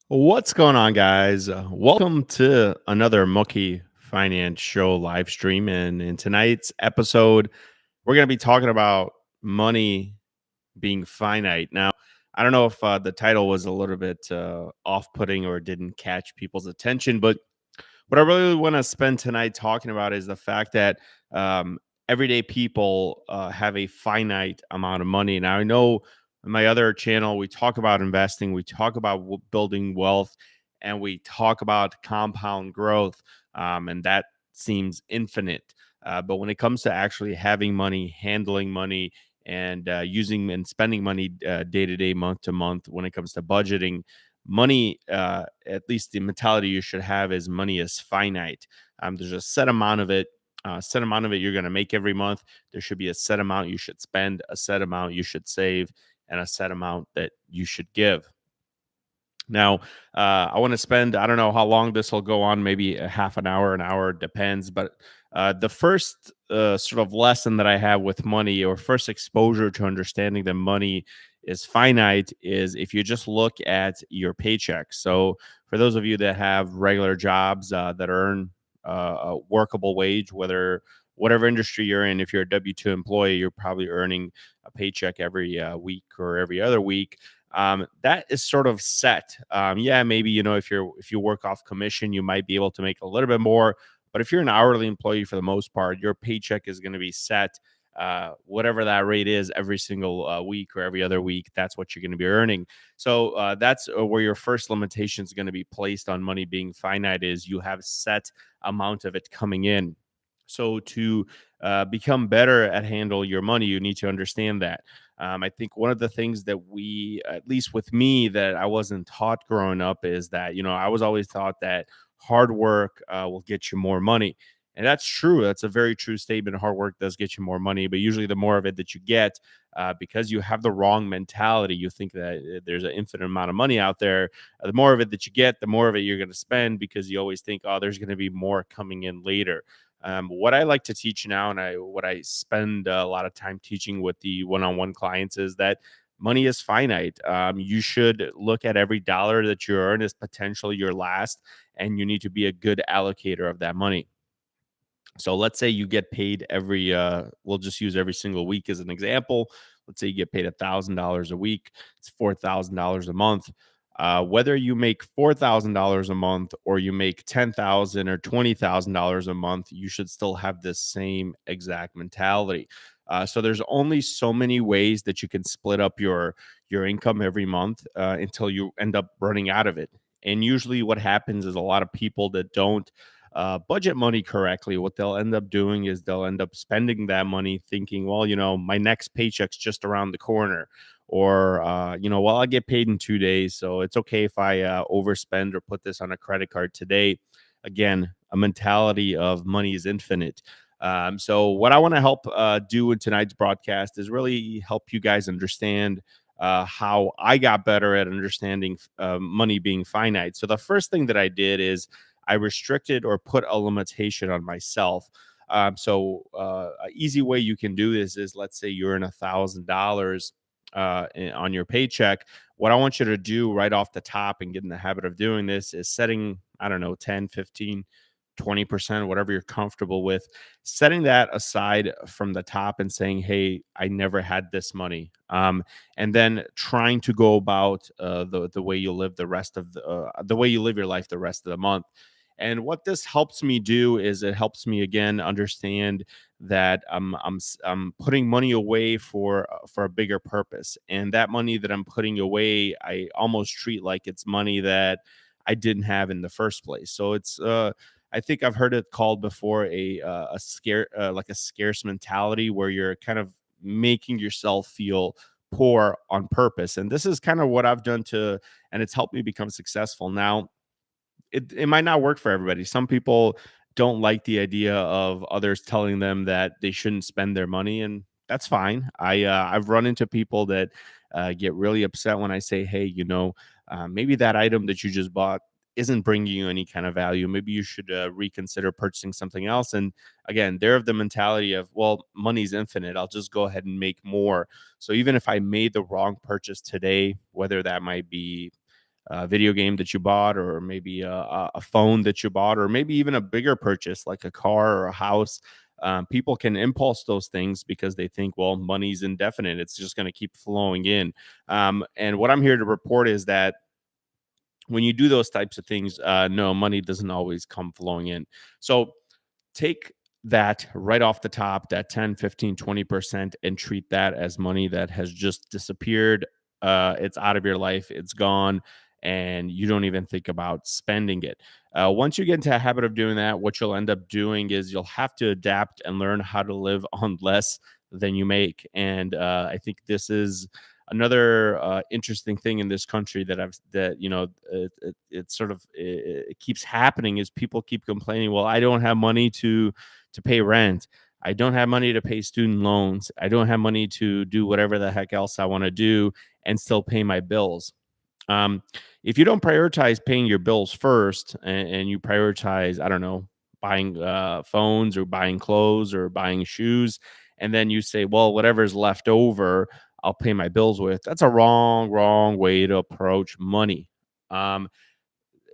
What's going on, guys? Welcome to another Moki Finance Show live stream. And in tonight's episode, we're going to be talking about money being finite. Now, I don't know if the title was a little bit off putting or didn't catch people's attention, but what I really want to spend tonight talking about is the fact that everyday people have a finite amount of money. Now, I know in my other channel, we talk about investing, we talk about building wealth, and we talk about compound growth, and that seems infinite. But when it comes to actually having money, handling money, and using and spending money day to day, month to month, when it comes to budgeting, money, at least the mentality you should have is money is finite. There's a set amount of it. Set amount of it you're going to make every month. There should be a set amount you should spend, a set amount you should save, and a set amount that you should give. Now, I want to spend, I don't know how long this will go on, maybe a half an hour, depends. But the first sort of lesson that I have with money, or first exposure to understanding that money is finite, is if you just look at your paycheck. So, for those of you that have regular jobs that earn a workable wage, whatever industry you're in, if you're a W 2 employee, you're probably earning a paycheck every week or every other week. That is sort of set. Yeah, maybe if you work off commission, you might be able to make a little bit more. But if you're an hourly employee, for the most part, your paycheck is going to be set. Whatever that rate is every single week or every other week, that's what you're going to be earning. So that's where your first limitation is going to be placed on money being finite, is you have set amount of it coming in. So to become better at handle your money, you need to understand that. I think one of the things that we, at least with me, that I wasn't taught growing up is that, I was always taught that hard work will get you more money. And that's true. That's a very true statement. Hard work does get you more money, but usually the more of it that you get, because you have the wrong mentality, you think that there's an infinite amount of money out there. The more of it that you get, the more of it you're going to spend, because you always think, oh, there's going to be more coming in later. What I like to teach now, and what I spend a lot of time teaching with the one-on-one clients, is that money is finite. You should look at every dollar that you earn as potentially your last, and you need to be a good allocator of that money. So let's say you get paid we'll just use every single week as an example. Let's say you get paid $1,000 a week. It's $4,000 a month. Whether you make $4,000 a month or you make $10,000 or $20,000 a month, you should still have this same exact mentality. So there's only so many ways that you can split up your income every month until you end up running out of it. And usually, what happens is a lot of people that don't budget money correctly, what they'll end up doing is they'll end up spending that money thinking, well, my next paycheck's just around the corner. Or, well, I'll get paid in 2 days. So it's okay if I overspend or put this on a credit card today. Again, a mentality of money is infinite. So what I want to help do in tonight's broadcast is really help you guys understand how I got better at understanding money being finite. So the first thing that I did is I restricted or put a limitation on myself. An easy way you can do this is, let's say you're in $1,000 on your paycheck. What I want you to do right off the top and get in the habit of doing this is setting, I don't know, 10, 15, 20%, whatever you're comfortable with, setting that aside from the top and saying, hey, I never had this money. And then trying to go about the way you live the way you live your life the rest of the month. And what this helps me do is it helps me again understand that I'm putting money away for a bigger purpose, and that money that I'm putting away, I almost treat like it's money that I didn't have in the first place. So it's I think I've heard it called before a scare like a scarce mentality, where you're kind of making yourself feel poor on purpose. And this is kind of what I've done and it's helped me become successful. Now, it might not work for everybody. Some people don't like the idea of others telling them that they shouldn't spend their money, and that's fine. I've run into people that get really upset when I say, "Hey, maybe that item that you just bought isn't bringing you any kind of value. Maybe you should reconsider purchasing something else." And again, they're of the mentality of, "Well, money's infinite. I'll just go ahead and make more." So even if I made the wrong purchase today, whether that might be video game that you bought, or maybe a phone that you bought, or maybe even a bigger purchase like a car or a house. People can impulse those things because they think, well, money's indefinite. It's just going to keep flowing in. And what I'm here to report is that when you do those types of things, no, money doesn't always come flowing in. So take that right off the top, that 10, 15, 20%, and treat that as money that has just disappeared. It's out of your life, it's gone, and you don't even think about spending it. Once you get into a habit of doing that, what you'll end up doing is you'll have to adapt and learn how to live on less than you make. And I think this is another interesting thing in this country that it sort of it keeps happening is people keep complaining, well, I don't have money to pay rent, I don't have money to pay student loans, I don't have money to do whatever the heck else I want to do and still pay my bills. um, if you don't prioritize paying your bills first, and you prioritize, I don't know, buying phones or buying clothes or buying shoes, and then you say, well, whatever's left over, I'll pay my bills with, that's a wrong way to approach money. Um,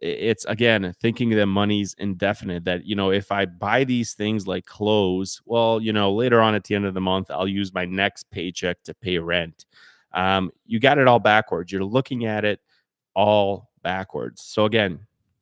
it's again thinking that money's indefinite, that if I buy these things like clothes, well, later on at the end of the month I'll use my next paycheck to pay rent. You got it all backwards. You're looking at it all backwards. So again,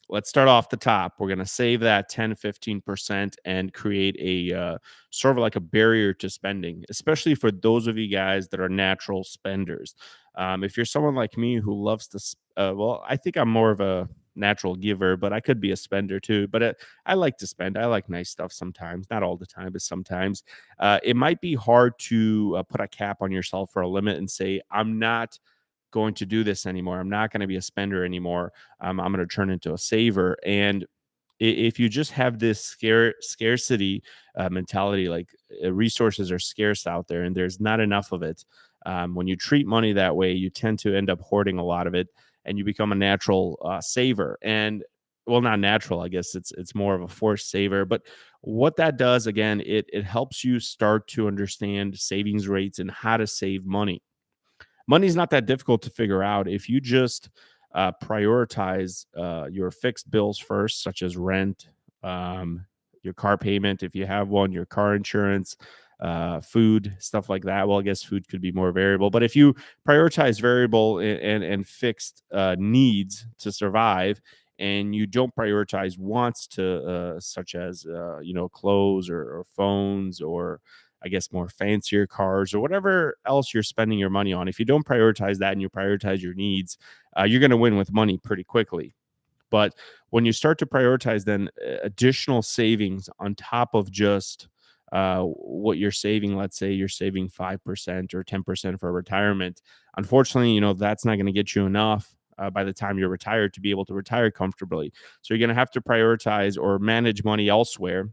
let's start off the top. We're going to save that 10, 15% and create a sort of like a barrier to spending, especially for those of you guys that are natural spenders. If you're someone like me who loves to, well, I think I'm more of a natural giver, but I could be a spender too. But I like to spend. I like nice stuff sometimes, not all the time, but sometimes. It might be hard to put a cap on yourself for a limit and say, I'm not going to do this anymore. I'm not going to be a spender anymore. I'm going to turn into a saver. And if you just have this scarcity mentality, like resources are scarce out there and there's not enough of it. When you treat money that way, you tend to end up hoarding a lot of it, and you become a natural saver. And well, not natural, I guess it's more of a forced saver. But what that does, again, it helps you start to understand savings rates and how to save money. Money's not that difficult to figure out if you just prioritize your fixed bills first, such as rent, your car payment if you have one, your car insurance, food, stuff like that. Well, I guess food could be more variable, but if you prioritize variable and fixed needs to survive, and you don't prioritize wants to such as clothes or phones, or I guess more fancier cars or whatever else you're spending your money on. If you don't prioritize that and you prioritize your needs, you're going to win with money pretty quickly. But when you start to prioritize then additional savings on top of just what you're saving, let's say you're saving 5% or 10% for retirement. Unfortunately, that's not going to get you enough by the time you're retired to be able to retire comfortably. So you're going to have to prioritize or manage money elsewhere,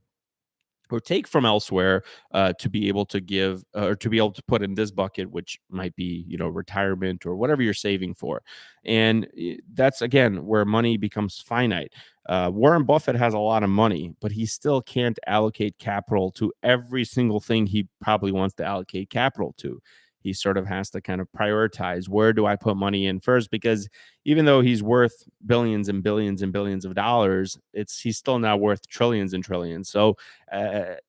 or take from elsewhere to be able to give or to be able to put in this bucket, which might be retirement or whatever you're saving for. And that's again where money becomes finite. Warren Buffett has a lot of money, but he still can't allocate capital to every single thing he probably wants to allocate capital to. He sort of has to kind of prioritize, where do I put money in first, because even though he's worth billions and billions and billions of dollars, he's still not worth trillions and trillions. So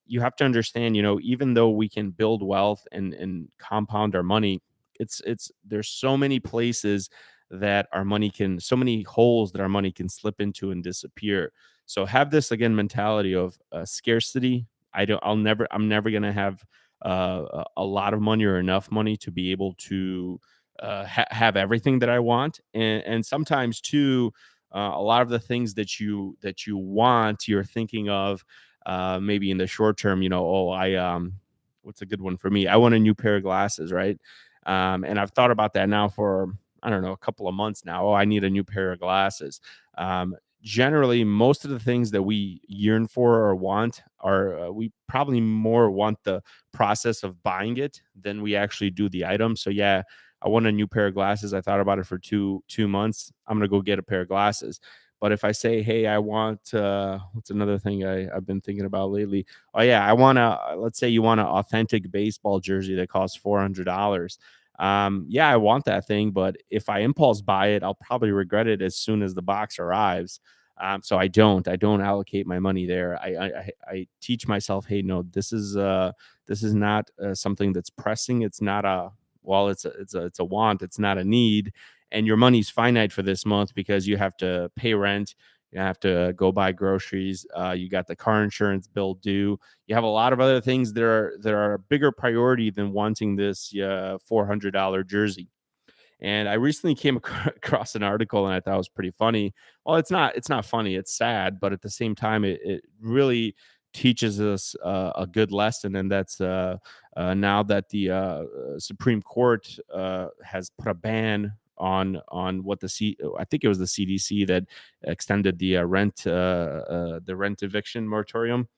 you have to understand, even though we can build wealth and compound our money, it's there's so many places that our money can, so many holes that our money can slip into and disappear. So have this again mentality of scarcity. I'm never gonna have a lot of money or enough money to be able to have everything that I want. And sometimes too, a lot of the things that you want, you're thinking of maybe in the short term. Oh, what's a good one for me? I want a new pair of glasses, right? And I've thought about that now for, I don't know, a couple of months now. Oh, I need a new pair of glasses. Generally, most of the things that we yearn for or want are we probably more want the process of buying it than we actually do the item. So yeah, I want a new pair of glasses. I thought about it for two months. I'm gonna go get a pair of glasses. But if I say, hey, I want what's another thing I've been thinking about lately? Oh yeah, I want to, let's say you want an authentic baseball jersey that costs $400. Yeah, I want that thing, but if I impulse buy it, I'll probably regret it as soon as the box arrives. So I don't allocate my money there. I teach myself, hey, no, this is not something that's pressing. It's not a well, it's a want. It's not a need, and your money's finite for this month because you have to pay rent. You have to go buy groceries. You got the car insurance bill due. You have a lot of other things that are a bigger priority than wanting this $400 jersey. And I recently came across an article and I thought it was pretty funny. Well, it's not funny, it's sad, but at the same time, it really teaches us a good lesson, and that's now that the Supreme Court has put a ban on what I think it was the CDC that extended the rent eviction moratorium.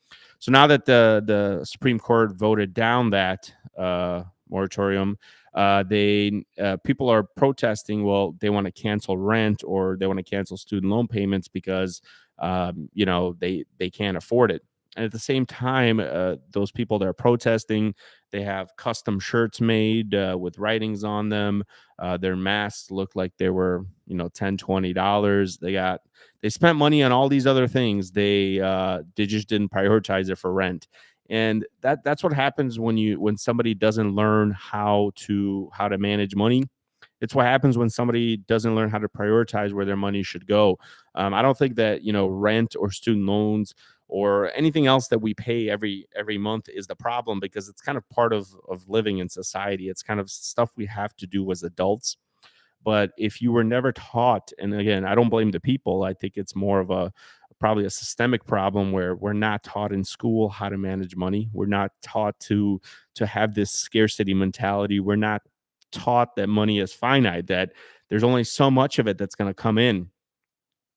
So now that the Supreme Court voted down that moratorium, they people are protesting. Well, they want to cancel rent or they want to cancel student loan payments because they can't afford it. And at the same time, those people that are protesting, they have custom shirts made with writings on them. Their masks look like they were, $10, $20. They spent money on all these other things. They just didn't prioritize it for rent. And that's what happens when somebody doesn't learn how to manage money. It's what happens when somebody doesn't learn how to prioritize where their money should go. I don't think that rent or student loans or anything else that we pay every month is the problem, because it's kind of part of living in society. It's kind of stuff we have to do as adults. But if you were never taught, and again, I don't blame the people, I think it's more of a probably a systemic problem where we're not taught in school how to manage money. We're not taught to have this scarcity mentality. We're not taught that money is finite, that there's only so much of it that's going to come in.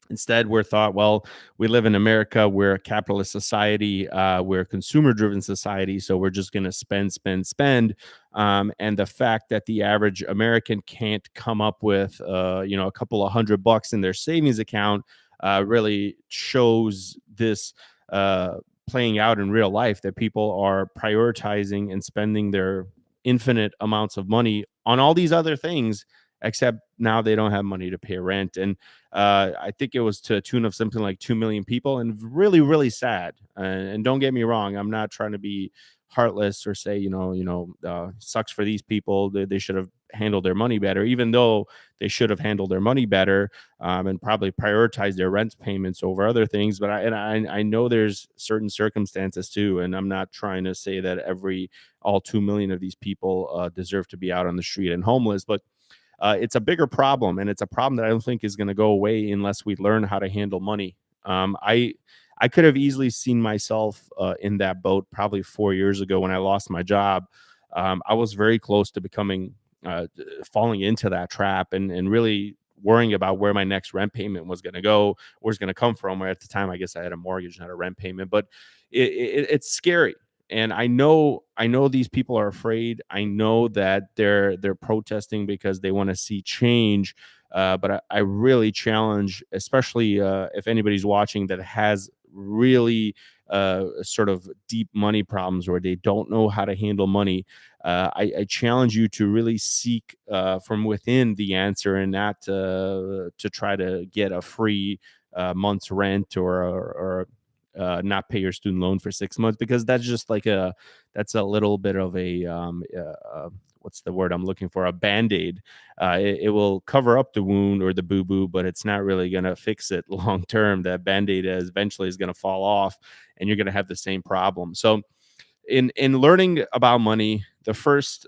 Instead, we're thought, well, we live in America, we're a capitalist society, we're a consumer driven society, so we're just going to spend, spend, spend. And the fact that the average American can't come up with, a couple of $100 in their savings account really shows this playing out in real life, that people are prioritizing and spending their infinite amounts of money on all these other things, except now they don't have money to pay rent. And I think it was to a tune of something like 2 million people, and really, really sad. And don't get me wrong, I'm not trying to be heartless or say, sucks for these people. They should have handled their money better, even though they should have handled their money better, and probably prioritize their rent payments over other things. But I know there's certain circumstances too, and I'm not trying to say that all 2 million of these people deserve to be out on the street and homeless, but it's a bigger problem, and it's a problem that I don't think is going to go away unless we learn how to handle money. I could have easily seen myself in that boat probably 4 years ago when I lost my job. I was very close to falling into that trap, and really worrying about where my next rent payment was going to go, where it's going to come from. Where at the time, I guess I had a mortgage, not a rent payment, but it's scary. And I know these people are afraid. I know that they're protesting because they want to see change. But I really challenge, especially if anybody's watching that has really sort of deep money problems where they don't know how to handle money. I challenge you to really seek from within the answer, and not to try to get a free month's rent, or not pay your student loan for 6 months, because that's a little bit of what's the word I'm looking for? A band-aid. It will cover up the wound or the boo-boo, but it's not really going to fix it long term. That band-aid eventually is going to fall off, and you're going to have the same problem. So in learning about money, the first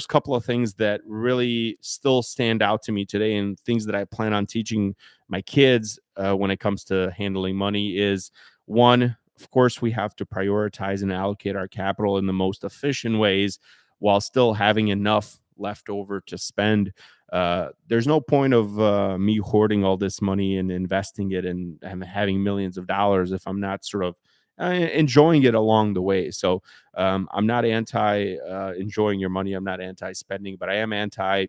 couple of things that really still stand out to me today, and things that I plan on teaching my kids when it comes to handling money, is one, of course, we have to prioritize and allocate our capital in the most efficient ways while still having enough left over to spend. There's no point of me hoarding all this money and investing it and having millions of dollars if I'm not sort of enjoying it along the way. So I'm not anti enjoying your money. I'm not anti spending, but I am anti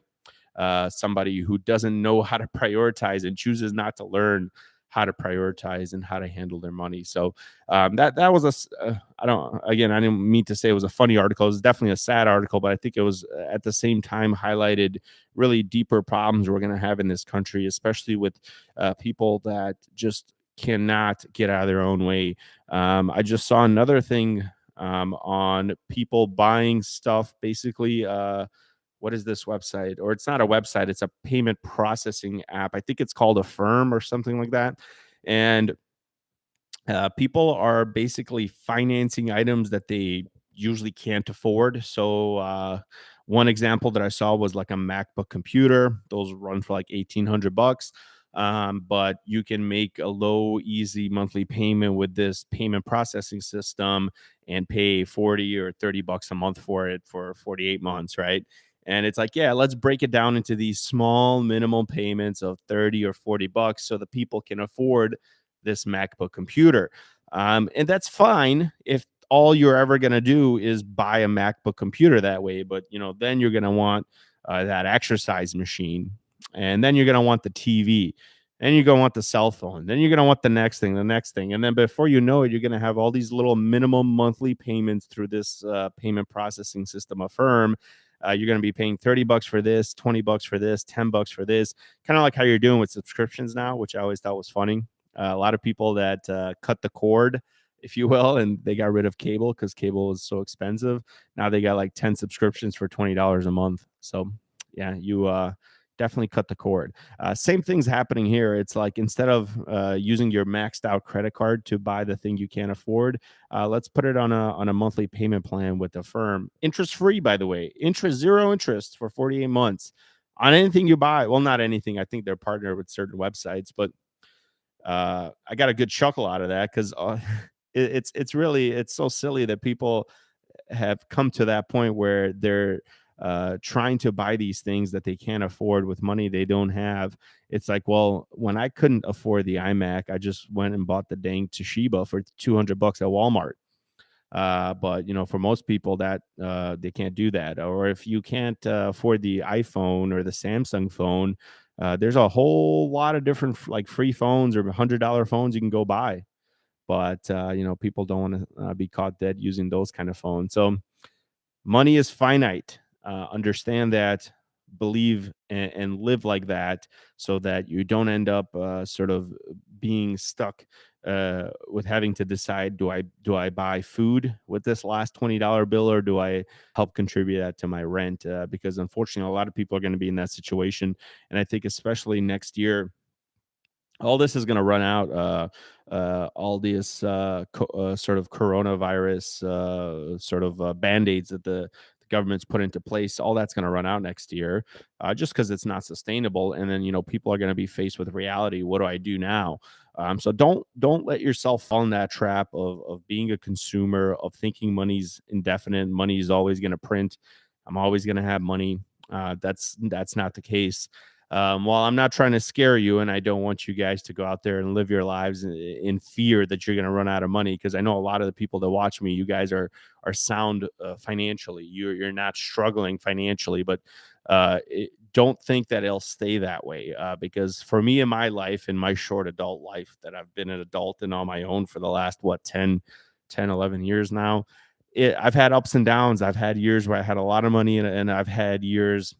somebody who doesn't know how to prioritize and chooses not to learn how to prioritize and how to handle their money. So that was I don't, again, I didn't mean to say it was a funny article. It was definitely a sad article, but I think it was at the same time highlighted really deeper problems we're going to have in this country, especially with people that just cannot get out of their own way. I just saw another thing on people buying stuff, basically. What is this website? Or it's not a website, it's a payment processing app. I think it's called Affirm or something like that. And people are basically financing items that they usually can't afford. So, one example that I saw was like a MacBook computer. Those run for like $1,800. But you can make a low, easy monthly payment with this payment processing system and pay 40 or $30 a month for it for 48 months, right? And it's like, yeah, let's break it down into these small minimum payments of 30 or $40 so that people can afford this MacBook computer. And that's fine if all you're ever going to do is buy a MacBook computer that way. But, then you're going to want that exercise machine. And then you're going to want the TV. And you're going to want the cell phone. Then you're going to want the next thing, the next thing. And then before you know it, you're going to have all these little minimum monthly payments through this payment processing system Affirm. You're going to be paying $30 for this, $20 for this, $10 for this, kind of like how you're doing with subscriptions now, which I always thought was funny. A lot of people that cut the cord, if you will, and they got rid of cable because cable is so expensive. Now they got like 10 subscriptions for $20 a month. So yeah, you definitely cut the cord. Same thing's happening here. It's like instead of using your maxed out credit card to buy the thing you can't afford, let's put it on a monthly payment plan with Affirm. Interest free, by the way. Zero interest for 48 months on anything you buy. Well, not anything. I think they're partnered with certain websites, but I got a good chuckle out of that because it's so silly that people have come to that point where they're trying to buy these things that they can't afford with money they don't have. It's like, well, when I couldn't afford the iMac, I just went and bought the dang Toshiba for $200 at Walmart. But for most people that they can't do that. Or if you can't afford the iPhone or the Samsung phone, there's a whole lot of different like free phones or $100 phones you can go buy. But people don't want to be caught dead using those kind of phones. So money is finite. Understand that, believe and live like that, so that you don't end up sort of being stuck with having to decide: do I buy food with this last $20 bill, or do I help contribute that to my rent? Because unfortunately, a lot of people are going to be in that situation, and I think especially next year all this is going to run out. All these sort of coronavirus sort of band-aids that the government's put into place, all that's going to run out next year, just because it's not sustainable. And then people are going to be faced with reality. What do I do now? So don't let yourself fall in that trap of being a consumer, of thinking money's indefinite, money is always going to print, I'm always going to have money. That's not the case. While I'm not trying to scare you, and I don't want you guys to go out there and live your lives in fear that you're going to run out of money, because I know a lot of the people that watch me, you guys are sound financially. You're not struggling financially, but don't think that it'll stay that way. Because for me in my life, in my short adult life, that I've been an adult and on my own for the last 11 years now, I've had ups and downs. I've had years where I had a lot of money, and I've had years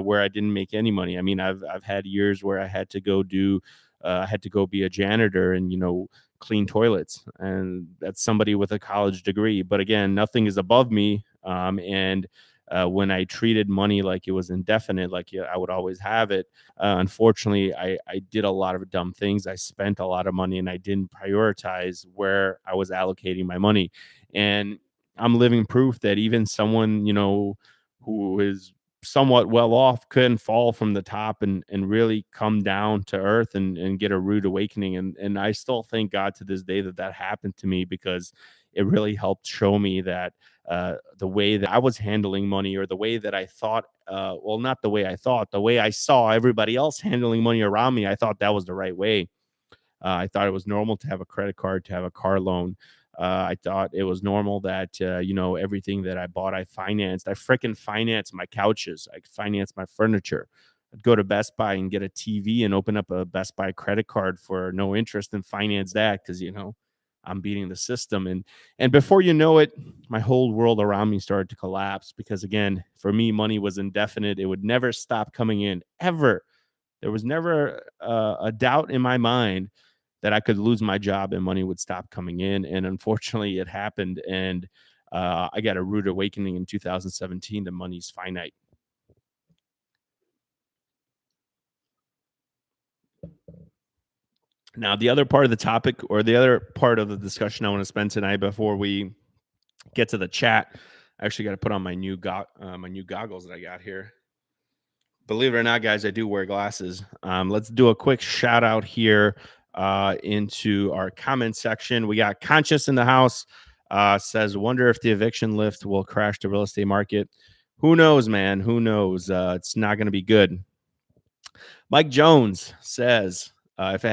where I didn't make any money. I mean, I've had years where I had to go be a janitor and clean toilets, and that's somebody with a college degree. But again, nothing is above me. And when I treated money like it was indefinite, like I would always have it, unfortunately, I did a lot of dumb things. I spent a lot of money, and I didn't prioritize where I was allocating my money. And I'm living proof that even someone who is somewhat well off couldn't fall from the top and really come down to earth and get a rude awakening. And I still thank God to this day that happened to me, because it really helped show me that the way that I was handling money, or the way that I thought, well, not the way I thought, the way I saw everybody else handling money around me, I thought that was the right way. I thought it was normal to have a credit card, to have a car loan. I thought it was normal that, everything that I bought, I financed. I freaking financed my couches. I financed my furniture. I'd go to Best Buy and get a TV and open up a Best Buy credit card for no interest and finance that because I'm beating the system. And before you know it, my whole world around me started to collapse because again, for me, money was indefinite. It would never stop coming in ever. There was never a doubt in my mind that I could lose my job and money would stop coming in. And unfortunately, it happened. And I got a rude awakening in 2017 to money's finite. Now, the other part of the topic or the other part of the discussion I want to spend tonight before we get to the chat, I actually got to put on my new goggles that I got here. Believe it or not, guys, I do wear glasses. Let's do a quick shout out here into our comment section. We got Conscious in the house. Says, wonder if the eviction lift will crash the real estate market. Who knows, man? Who knows? It's not going to be good. Mike Jones says, if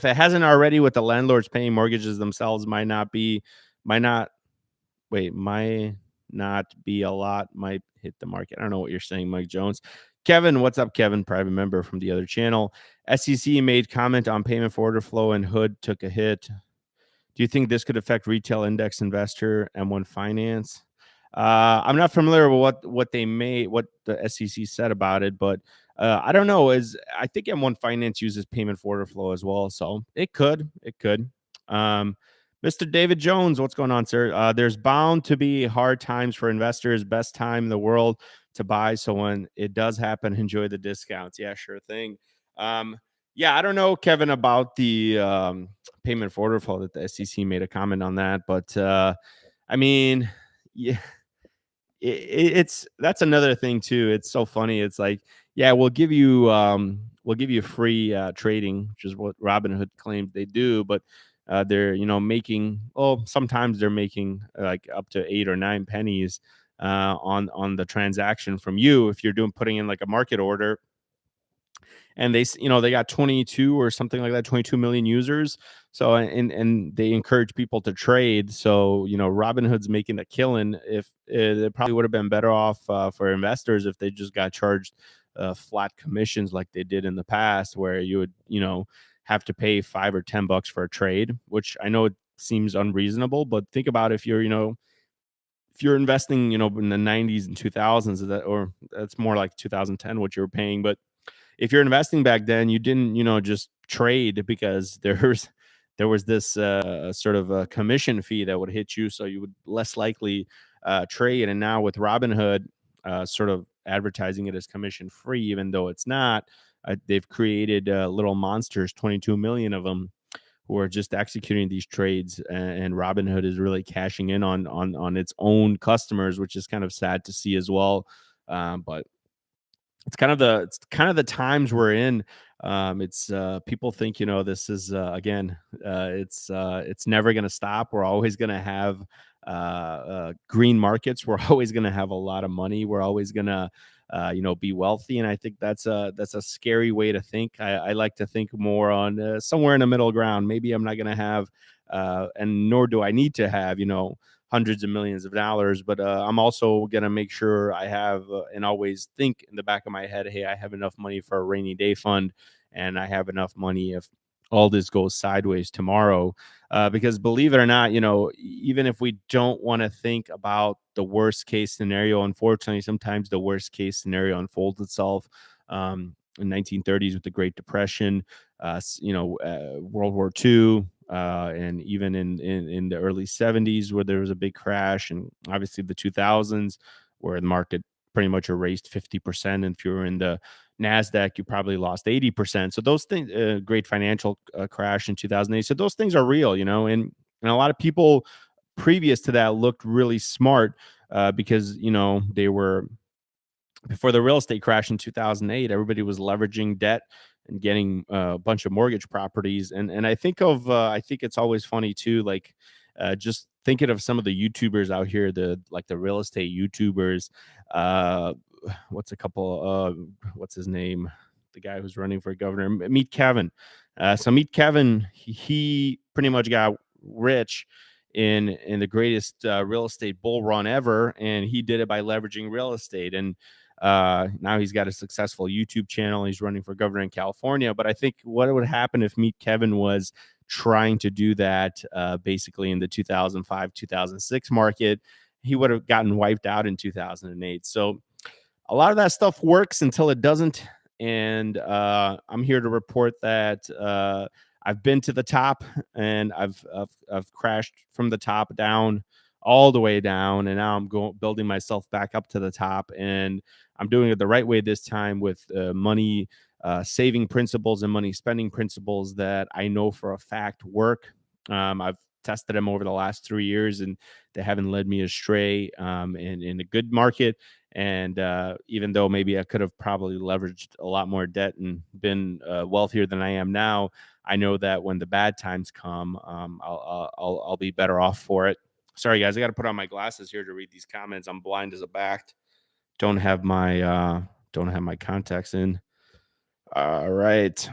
it hasn't already, with the landlords paying mortgages themselves, might not be a lot, might hit the market. I don't know what you're saying, Mike Jones. Kevin, what's up, Kevin? Private member from the other channel. SEC made comment on payment for order flow and Hood took a hit. Do you think this could affect retail index investor M1 Finance? I'm not familiar with what the SEC said about it, but I don't know. I think M1 Finance uses payment for order flow as well, so it could. Um, Mr. David Jones, what's going on, sir? There's bound to be hard times for investors. Best time in the world to buy. So when it does happen, enjoy the discounts. Yeah, sure thing. Yeah, I don't know, Kevin, about the payment for order flow that the SEC made a comment on that, but I mean, yeah, it's that's another thing too. It's so funny. It's like, yeah, we'll give you free trading, which is what Robinhood claims they do, but they're making sometimes they're making like up to 8 or 9 pennies on the transaction from you if you're putting in like a market order, and they got 22 or something like that, 22 million users. So and they encourage people to trade. So Robinhood's making a killing. If it probably would have been better off for investors if they just got charged flat commissions like they did in the past, where you would have to pay $5 or $10 for a trade, which I know it seems unreasonable, but think about if you're investing in the 90s and 2000s, or that's more like 2010 what you were paying. But if you're investing back then, you didn't, just trade because there was this sort of a commission fee that would hit you, so you would less likely trade. And now with Robinhood sort of advertising it as commission free, even though it's not, they've created little monsters, 22 million of them, who are just executing these trades, and Robinhood is really cashing in on its own customers, which is kind of sad to see as well. But it's kind of the times we're in. It's people think this is again, it's never going to stop. We're always going to have green markets. We're always going to have a lot of money. We're always going to be wealthy, and I think that's a scary way to think. I like to think more on somewhere in the middle ground. Maybe I'm not going to have and nor do I need to have hundreds of millions of dollars, but I'm also going to make sure I have and always think in the back of my head, hey, I have enough money for a rainy day fund, and I have enough money if all this goes sideways tomorrow. Because believe it or not, even if we don't want to think about the worst case scenario, unfortunately, sometimes the worst case scenario unfolds itself. In 1930s with the Great Depression, World War II, and even in the early 70s where there was a big crash, and obviously the 2000s where the market pretty much erased 50%. And if you were in the NASDAQ, you probably lost 80%. So those things, great financial crash in 2008. So those things are real, and a lot of people previous to that looked really smart because, they were, before the real estate crash in 2008, everybody was leveraging debt and getting a bunch of mortgage properties. And I think it's always funny too, like just thinking of some of the YouTubers out here, the real estate YouTubers. Uh, what's his name? The guy who's running for governor, Meet Kevin. So Meet Kevin, he pretty much got rich in the greatest real estate bull run ever, and he did it by leveraging real estate. And Now he's got a successful YouTube channel. He's running for governor in California. But I think what would happen if Meet Kevin was trying to do that basically in the 2005, 2006 market, he would have gotten wiped out in 2008. So a lot of that stuff works until it doesn't. And I'm here to report that I've been to the top and I've crashed from the top down all the way down, and now I'm going building myself back up to the top, and I'm doing it the right way this time with money saving principles and money spending principles that I know for a fact work. I've tested them over the last 3 years, and they haven't led me astray in a good market. And even though maybe I could have probably leveraged a lot more debt and been wealthier than I am now, I know that when the bad times come, I'll be better off for it. Sorry, guys, I got to put on my glasses here to read these comments. I'm blind as a bat. Don't have my contacts in. All right.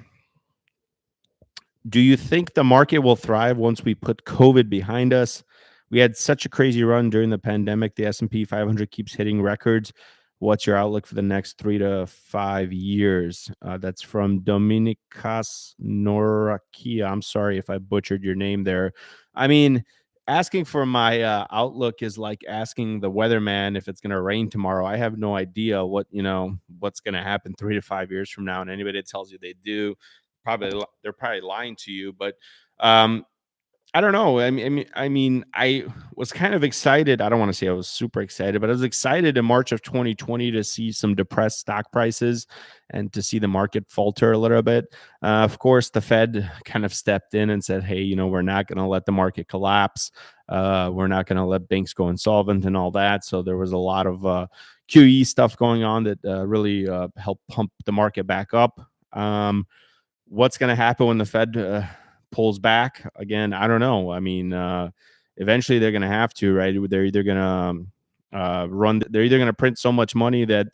Do you think the market will thrive once we put COVID behind us? We had such a crazy run during the pandemic. The S&P 500 keeps hitting records. What's your outlook for the next 3 to 5 years? That's from Dominicas Norakia. I'm sorry if I butchered your name there. I mean, asking for my outlook is like asking the weatherman if it's going to rain tomorrow. I have no idea what's going to happen 3 to 5 years from now, and anybody that tells you they do, they're probably lying to you. But um I don't know. I was kind of excited. I don't want to say I was super excited, but I was excited in March of 2020 to see some depressed stock prices and to see the market falter a little bit. Of course, the Fed kind of stepped in and said, "Hey, we're not going to let the market collapse. We're not going to let banks go insolvent and all that." So there was a lot of QE stuff going on that really helped pump the market back up. What's going to happen when the Fed pulls back again? I don't know. I mean, eventually they're going to have to, right? They're either going to they're either going to print so much money that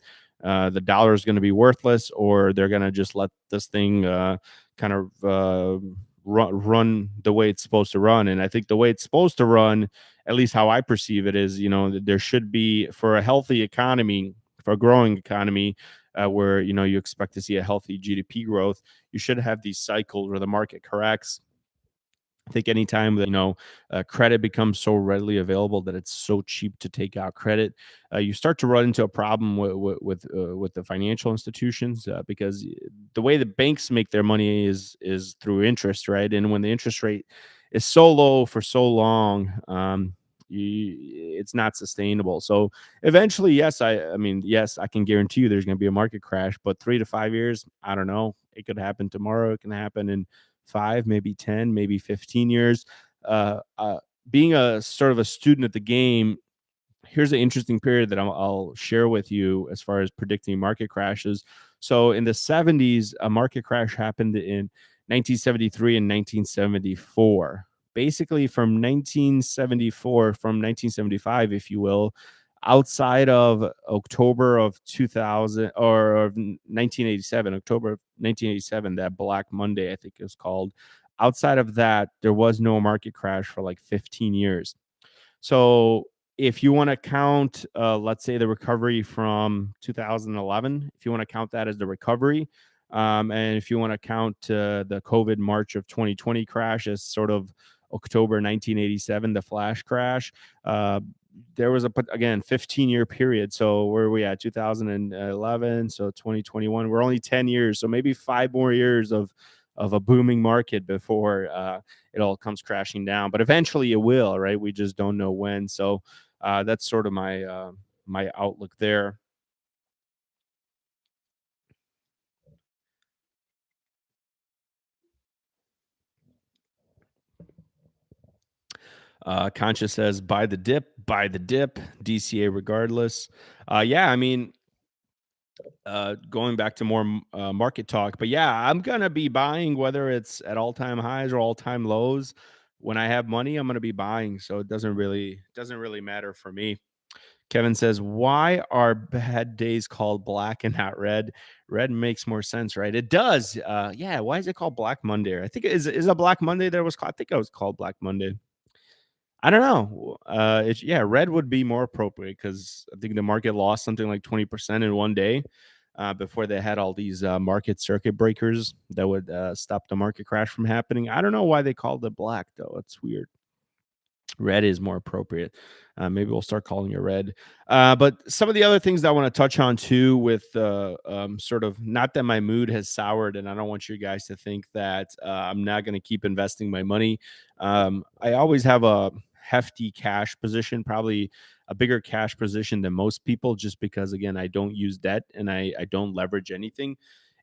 the dollar is going to be worthless, or they're going to just let this thing kind of run the way it's supposed to run. And I think the way it's supposed to run, at least how I perceive it, is there should be, for a healthy economy, for a growing economy, where you expect to see a healthy GDP growth, you should have these cycles where the market corrects. I think anytime that credit becomes so readily available that it's so cheap to take out credit, you start to run into a problem with the financial institutions, because the way the banks make their money is through interest, right? And when the interest rate is so low for so long, it's not sustainable. So eventually, yes, yes, I can guarantee you there's going to be a market crash, but 3 to 5 years, I don't know. It could happen tomorrow. It can happen in 5, maybe 10, maybe 15 years. Uh, uh, Being a sort of a student at the game, here's an interesting period that I'll share with you as far as predicting market crashes. So in the 70s, a market crash happened in 1973 and 1974. Basically from 1974, from 1975, if you will, outside of October of 2000 or of 1987, October of 1987, that Black Monday, I think it was called. Outside of that, there was no market crash for like 15 years. So if you want to count, let's say the recovery from 2011, if you want to count that as the recovery, and if you want to count the COVID March of 2020 crash as sort of October 1987, the flash crash, there was again 15-year period. So where are we at? 2011, so 2021. We're only 10 years, so maybe 5 more years of a booming market before it all comes crashing down. But eventually it will, right? We just don't know when. So that's sort of my outlook there. Conscious says, buy the dip, DCA regardless. Yeah, I mean, going back to more market talk, but yeah, I'm gonna be buying whether it's at all-time highs or all-time lows. When I have money, I'm gonna be buying, so it doesn't really matter for me. Kevin says, why are bad days called black and not red? Red makes more sense, right? It does. Yeah, why is it called Black Monday? I think is a Black Monday there was called, I think it was called Black Monday. I don't know. It's yeah, red would be more appropriate because I think the market lost something like 20% in one day before they had all these market circuit breakers that would stop the market crash from happening. I don't know why they called it black though. It's weird. Red is more appropriate. Maybe we'll start calling it red. But some of the other things that I want to touch on too, with sort of not that my mood has soured, and I don't want you guys to think that I'm not going to keep investing my money. I always have a hefty cash position, probably a bigger cash position than most people, just because again I don't use debt and I don't leverage anything.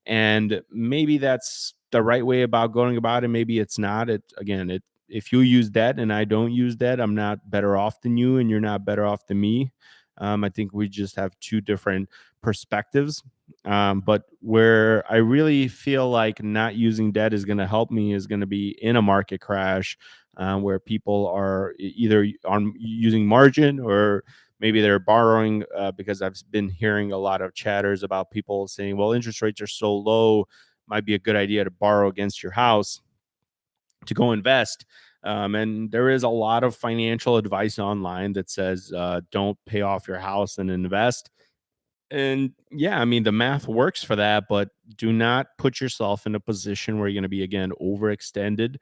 And maybe that's the right way about going about it. Maybe it's not. It again, it if you use debt and I don't use debt, I'm not better off than you, and you're not better off than me. I think we just have two different perspectives. But where I really feel like not using debt is going to help me is going to be in a market crash, where people are either on using margin or maybe they're borrowing, because I've been hearing a lot of chatters about people saying, well, interest rates are so low, might be a good idea to borrow against your house to go invest. And there is a lot of financial advice online that says don't pay off your house and invest. And yeah, I mean, the math works for that, but do not put yourself in a position where you're going to be, again, overextended,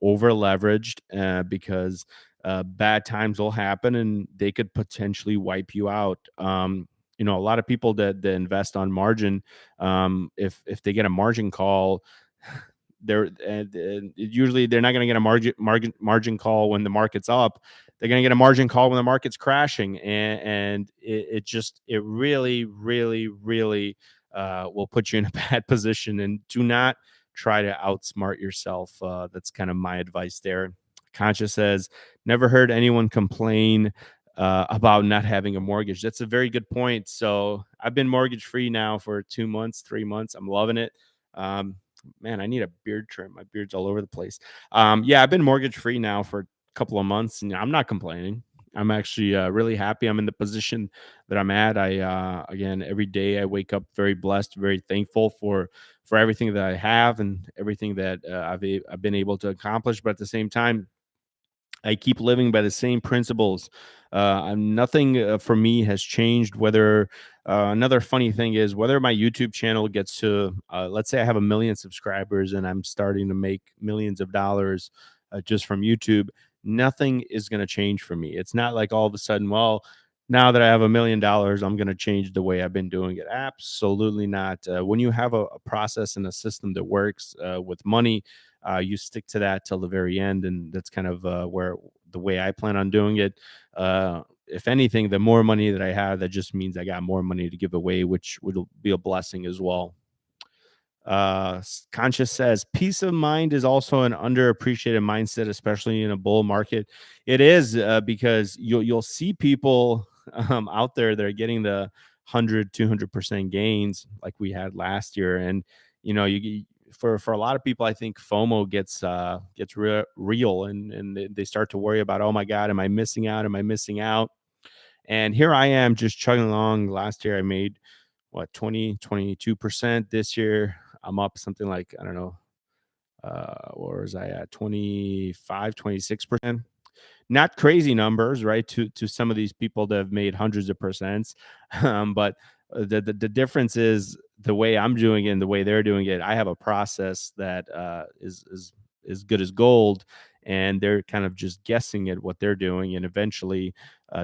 over leveraged, because bad times will happen and they could potentially wipe you out. A lot of people that invest on margin, if they get a margin call, usually they're not going to get a margin call when the market's up. They're going to get a margin call when the market's crashing, and it really, really, really will put you in a bad position. And do not try to outsmart yourself. That's kind of my advice there. Conscious says, never heard anyone complain about not having a mortgage. That's a very good point. So I've been mortgage free now for 2 months, 3 months. I'm loving it. Man, I need a beard trim. My beard's all over the place. Yeah, I've been mortgage free now for a couple of months, and I'm not complaining. I'm actually really happy. I'm in the position that I'm at. Again, every day I wake up very blessed, very thankful for everything that I have and everything that I've been able to accomplish. But at the same time, I keep living by the same principles. Nothing for me has changed. Whether Another funny thing is whether my YouTube channel gets to, let's say I have 1 million subscribers and I'm starting to make millions of dollars just from YouTube, nothing is going to change for me. It's not like all of a sudden, well, now that I have $1 million, I'm going to change the way I've been doing it. Absolutely not. When you have a process and a system that works with money, you stick to that till the very end, and that's kind of where the way I plan on doing it. If anything, the more money that I have, that just means I got more money to give away, which would be a blessing as well. Conscious says peace of mind is also an underappreciated mindset, especially in a bull market. It is, because you'll see people out there that are getting the 100, 200% gains like we had last year. And you for a lot of people, I think FOMO gets real, and they start to worry about, oh my god, am I missing out, am I missing out? And here I am just chugging along. Last year I made what, 22%. This year I'm up something like, I don't know, where was I at, 25, 26%. Not crazy numbers, right, to some of these people that have made hundreds of percents. But the difference is the way I'm doing it and the way they're doing it. I have a process that is good as gold, and they're kind of just guessing at what they're doing, and eventually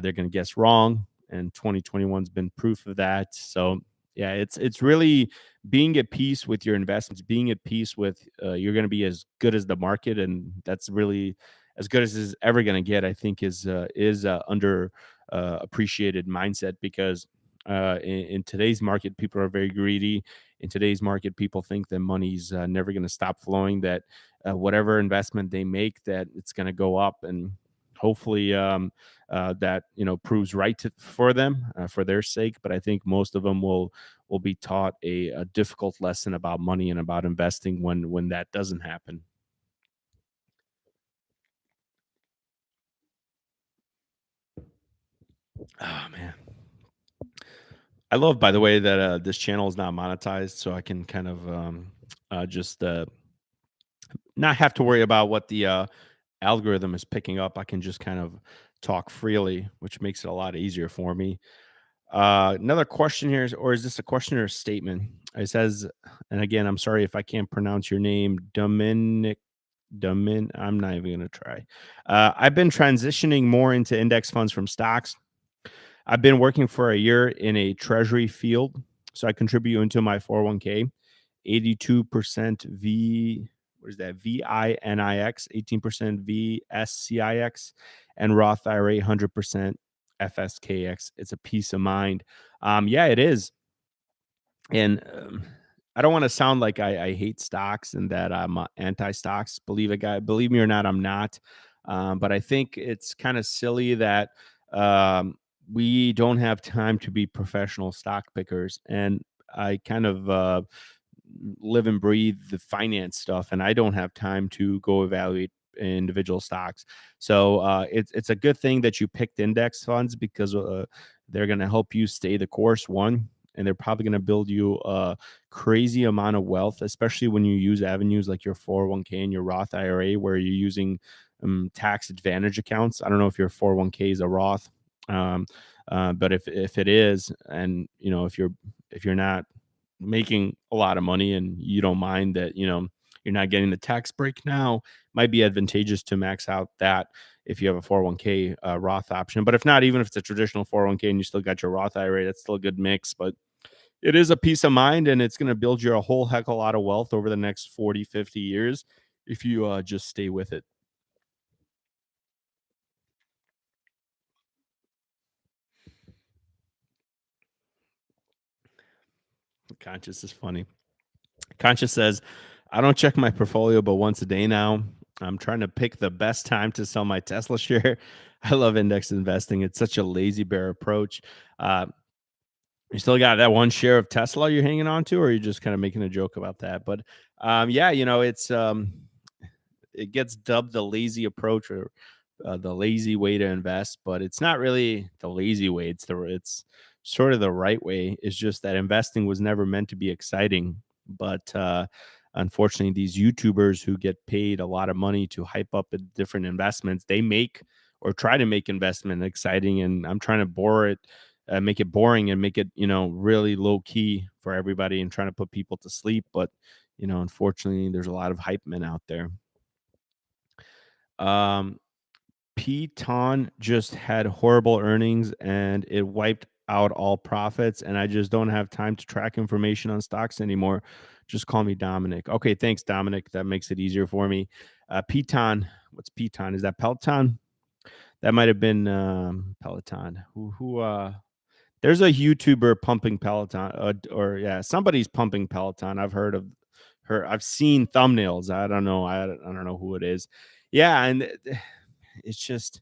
they're going to guess wrong. And 2021's been proof of that. So yeah, it's really being at peace with your investments, being at peace with you're going to be as good as the market, and that's really as good as is ever going to get. I think is under appreciated mindset, because in today's market, people are very greedy. In today's market, people think that money's never going to stop flowing. That whatever investment they make, that it's going to go up, and hopefully that proves right for them, for their sake. But I think most of them will be taught a difficult lesson about money and about investing when that doesn't happen. Oh man, I love, by the way, that this channel is not monetized, so I can kind of just not have to worry about what the algorithm is picking up, I can just kind of talk freely, which makes it a lot easier for me. Another question here, or is this a question or a statement? It says, and again, I'm sorry if I can't pronounce your name, Dominic. I'm not even gonna try. I've been transitioning more into index funds from stocks. I've been working for a year in a treasury field, so I contribute into my 401k. 82% what is that? VINIX, 18% VSCIX, and Roth IRA 100% FSKX. It's a peace of mind. Yeah, it is. And I don't want to sound like I hate stocks and that I'm anti-stocks. Believe me or not, I'm not. But I think it's kind of silly that um, we don't have time to be professional stock pickers. And I kind of live and breathe the finance stuff, and I don't have time to go evaluate individual stocks. So it's a good thing that you picked index funds because they're going to help you stay the course. One, and they're probably going to build you a crazy amount of wealth, especially when you use avenues like your 401k and your Roth IRA, where you're using tax advantage accounts. I don't know if your 401k is a Roth, um, but if it is, and if you're not making a lot of money and you don't mind that you're not getting the tax break now, might be advantageous to max out that if you have a 401k Roth option. But if not, even if it's a traditional 401k and you still got your Roth IRA, that's still a good mix. But it is a peace of mind, and it's going to build you a whole heck of a lot of wealth over the next 40, 50 years if you just stay with it. Conscious is funny. Conscious says, I don't check my portfolio but once a day now. I'm trying to pick the best time to sell my Tesla share. I love index investing. It's such a lazy bear approach. Uh, you still got that one share of Tesla you're hanging on to, or are you just kind of making a joke about that? But yeah, it gets dubbed the lazy approach or the lazy way to invest, but it's not really the lazy way. It's sort of the right way. It's just that investing was never meant to be exciting, but unfortunately, these YouTubers who get paid a lot of money to hype up different investments, they make or try to make investment exciting, and I'm trying to make it boring and make it really low key for everybody and trying to put people to sleep, but unfortunately there's a lot of hype men out there. um Peloton just had horrible earnings and it wiped out all profits, and I just don't have time to track information on stocks anymore. Just call me Dominic. Okay, thanks, Dominic. That makes it easier for me. Peloton, what's Peloton? Is that Peloton? That might have been Peloton. There's a YouTuber pumping Peloton, or yeah, somebody's pumping Peloton. I've heard of her. I've seen thumbnails. I don't know. I don't know who it is. Yeah, and it's just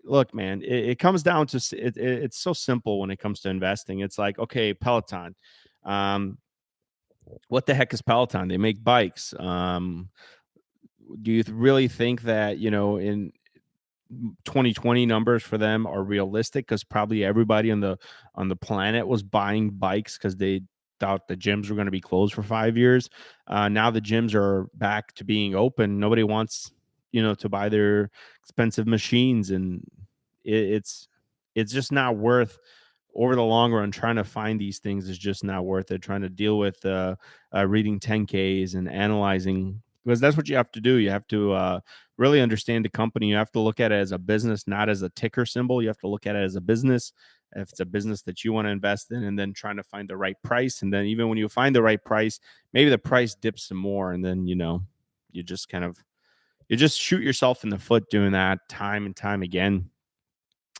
look, man, it comes down to it's so simple when it comes to investing. It's like, okay, Peloton. Um, what the heck is Peloton? They make bikes. Do you really think that in 2020 numbers for them are realistic? Because probably everybody on the planet was buying bikes because they thought the gyms were going to be closed for 5 years. Now the gyms are back to being open. Nobody wants to buy their expensive machines, and it's just not worth over the long run. Trying to find these things is just not worth it. Trying to deal with reading 10Ks and analyzing, because that's what you have to do. You have to really understand the company. You have to look at it as a business, not as a ticker symbol. You have to look at it as a business. If it's a business that you want to invest in, and then trying to find the right price. And then even when you find the right price, maybe the price dips some more. And then, you just you just shoot yourself in the foot doing that time and time again.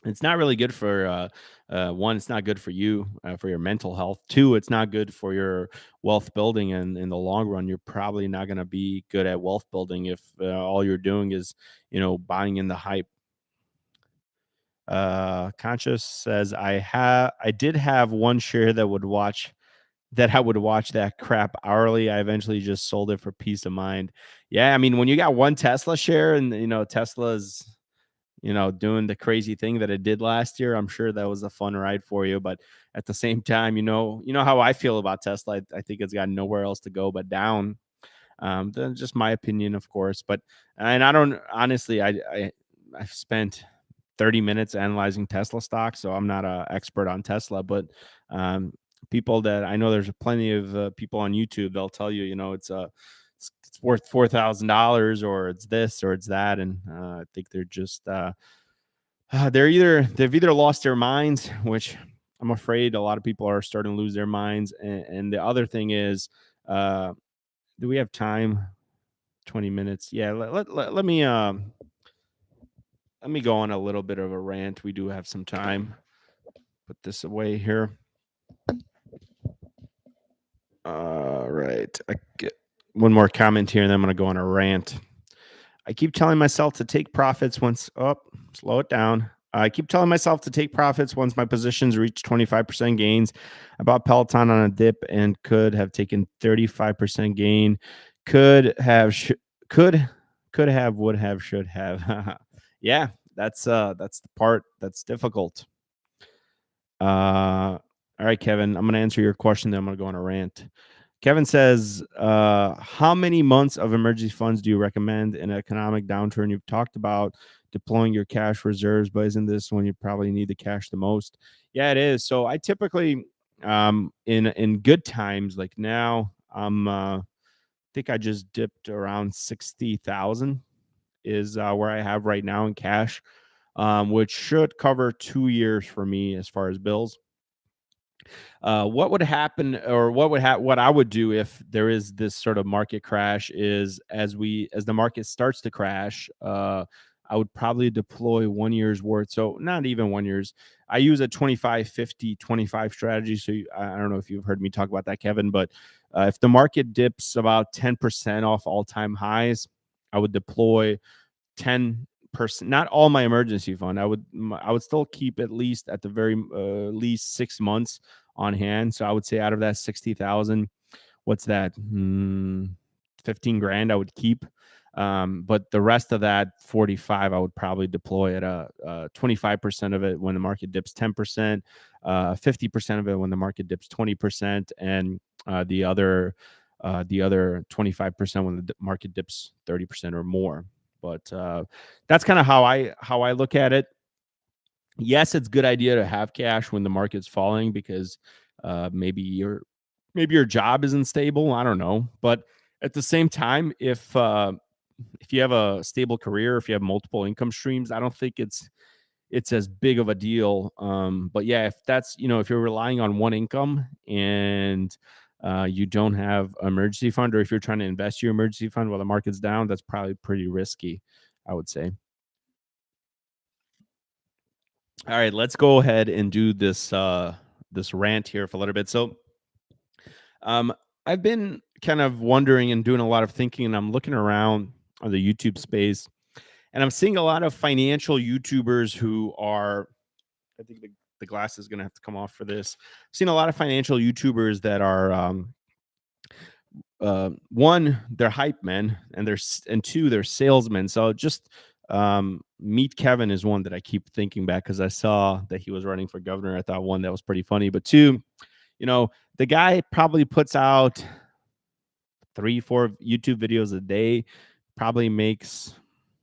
It's not really good for one. It's not good for you, for your mental health. Two, it's not good for your wealth building, and in the long run you're probably not going to be good at wealth building if all you're doing is buying in the hype. Conscious says, I did have one share that I would watch that crap hourly. I eventually just sold it for peace of mind. Yeah, I mean, when you got one Tesla share and Tesla's doing the crazy thing that it did last year, I'm sure that was a fun ride for you. But at the same time, you know how I feel about Tesla. I think it's got nowhere else to go but down. That's just my opinion, of course. But and I don't honestly, I've spent 30 minutes analyzing Tesla stock, so I'm not an expert on Tesla, but um, people that I know, there's plenty of people on YouTube. They'll tell you, it's worth $4,000, or it's this, or it's that, and I think they're just they've either lost their minds, which I'm afraid a lot of people are starting to lose their minds, and the other thing is, uh, do we have time? 20 minutes. Yeah, let me go on a little bit of a rant. We do have some time. Put this away here. All right. I get one more comment here, and then I'm going to go on a rant. I keep telling myself to take profits once. Oh, slow it down. I keep telling myself to take profits once my positions reach 25% gains. I bought Peloton on a dip and could have taken 35% gain. Could have, could have, would have, should have. Yeah, that's the part that's difficult. All right, Kevin, I'm going to answer your question, then I'm going to go on a rant. Kevin says, how many months of emergency funds do you recommend in an economic downturn? You've talked about deploying your cash reserves, but isn't this when you probably need the cash the most? Yeah, it is. So I typically, in good times like now, I think I just dipped around 60,000 is where I have right now in cash, which should cover 2 years for me as far as bills. What would happen, or what I would do if there is this sort of market crash, is as the market starts to crash, I would probably deploy 1 year's worth. So not even 1 year's. I use a 25, 50, 25 strategy. So I don't know if you've heard me talk about that, Kevin, but if the market dips about 10% off all-time highs, I would deploy 10%, not all my emergency fund. I would still keep at least, at the very least, 6 months on hand. So I would say out of that 60,000, what's that? 15 grand I would keep. But the rest of that 45, I would probably deploy at a 25% of it when the market dips 10%, 50% of it when the market dips 20%, and the other 25% when the market dips 30% or more. But that's kind of how I look at it. Yes, it's a good idea to have cash when the market's falling, because maybe your job isn't stable. I don't know, but at the same time, if you have a stable career, if you have multiple income streams, I don't think it's as big of a deal. But yeah, if you're relying on one income, and you don't have an emergency fund, or if you're trying to invest your emergency fund while the market's down, that's probably pretty risky, I would say. All right, let's go ahead and do this rant here for a little bit. So, um, I've been kind of wondering and doing a lot of thinking, and I'm looking around on the YouTube space, and I'm seeing a lot of financial YouTubers who are. I think the glass is going to have to come off for this. I've seen a lot of financial YouTubers that are one, they're hype men, and two, they're salesmen. So just Meet Kevin is one that I keep thinking back, because I saw that he was running for governor. I thought, one, that was pretty funny, but two, the guy probably puts out 3, 4 YouTube videos a day, probably makes,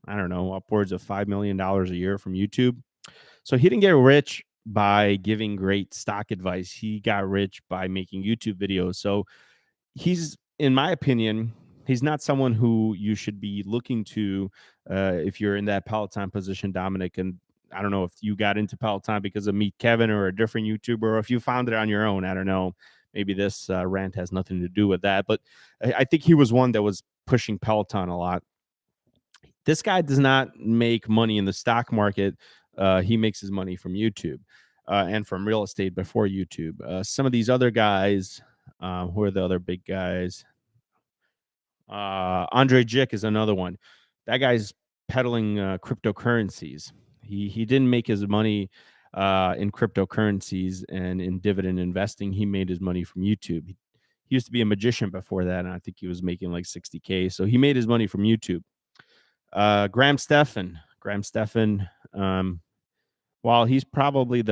I don't know, upwards of $5 million a year from YouTube. So he didn't get rich by giving great stock advice. He got rich by making YouTube videos. So in my opinion, he's not someone who you should be looking to if you're in that Peloton position, Dominic. And I don't know if you got into Peloton because of Meet Kevin or a different YouTuber, or if you found it on your own. I don't know. Maybe this rant has nothing to do with that. But I think he was one that was pushing Peloton a lot. This guy does not make money in the stock market. He makes his money from YouTube and from real estate before YouTube. Some of these other guys, who are the other big guys? Andre Jick is another one. That guy's peddling cryptocurrencies. He didn't make his money in cryptocurrencies and in dividend investing. He made his money from YouTube. He used to be a magician before that, and I think he was making like 60K. So he made his money from YouTube. Graham Stephan, while he's probably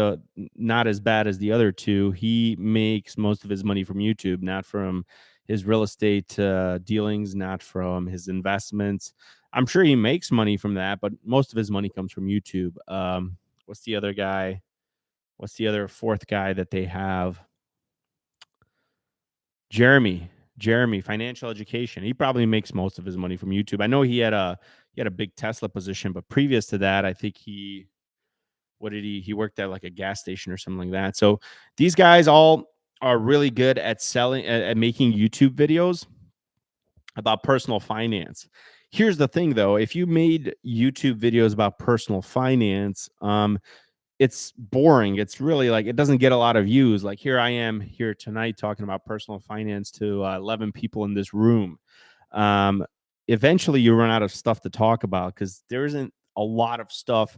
not as bad as the other two, he makes most of his money from YouTube, not from his real estate dealings, not from his investments. I'm sure he makes money from that, but most of his money comes from YouTube. What's the other guy? What's the other fourth guy that they have? Jeremy. Jeremy, financial education. He probably makes most of his money from YouTube. I know he had a big Tesla position, but previous to that, I think he what did he worked at like a gas station or something like that. So these guys all are really good at selling at making YouTube videos about personal finance. Here's the thing though, if you made YouTube videos about personal finance, it's boring. It's really like it doesn't get a lot of views. Like here I am here tonight talking about personal finance to 11 people in this room. Um, Eventually, you run out of stuff to talk about because there isn't a lot of stuff,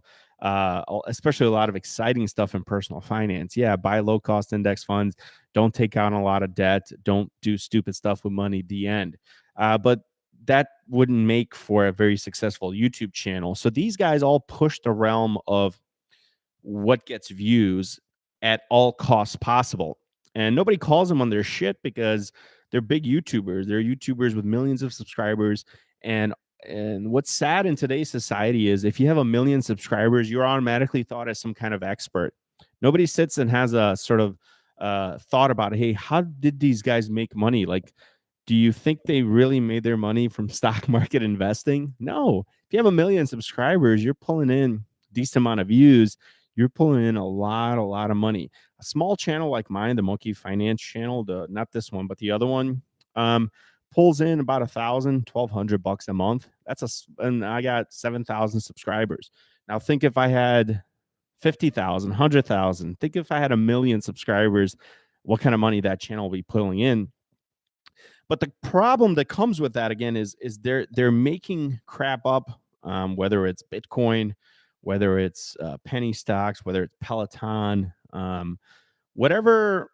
especially a lot of exciting stuff in personal finance. Yeah, buy low cost index funds. Don't take on a lot of debt. Don't do stupid stuff with money. The end. But that wouldn't make for a very successful YouTube channel. So these guys all push the realm of what gets views at all costs possible. And nobody calls them on their shit because they're big YouTubers. They're YouTubers with millions of subscribers. And what's sad in today's society is if you have a million subscribers, you're automatically thought as some kind of expert. Nobody sits and has a sort of thought about, hey, how did these guys make money? Like, do you think they really made their money from stock market investing? No. If you have a million subscribers, you're pulling in a decent amount of views. You're pulling in a lot of money. A small channel like mine, the Moki Finance channel, not this one, but the other one, um, pulls in about 1,200 bucks a month. And I got 7,000 subscribers. Now think if I had 50,000, 100,000. Think if I had a million subscribers, what kind of money that channel will be pulling in. But the problem that comes with that again is they're making crap up, whether it's Bitcoin, whether it's penny stocks, whether it's Peloton, whatever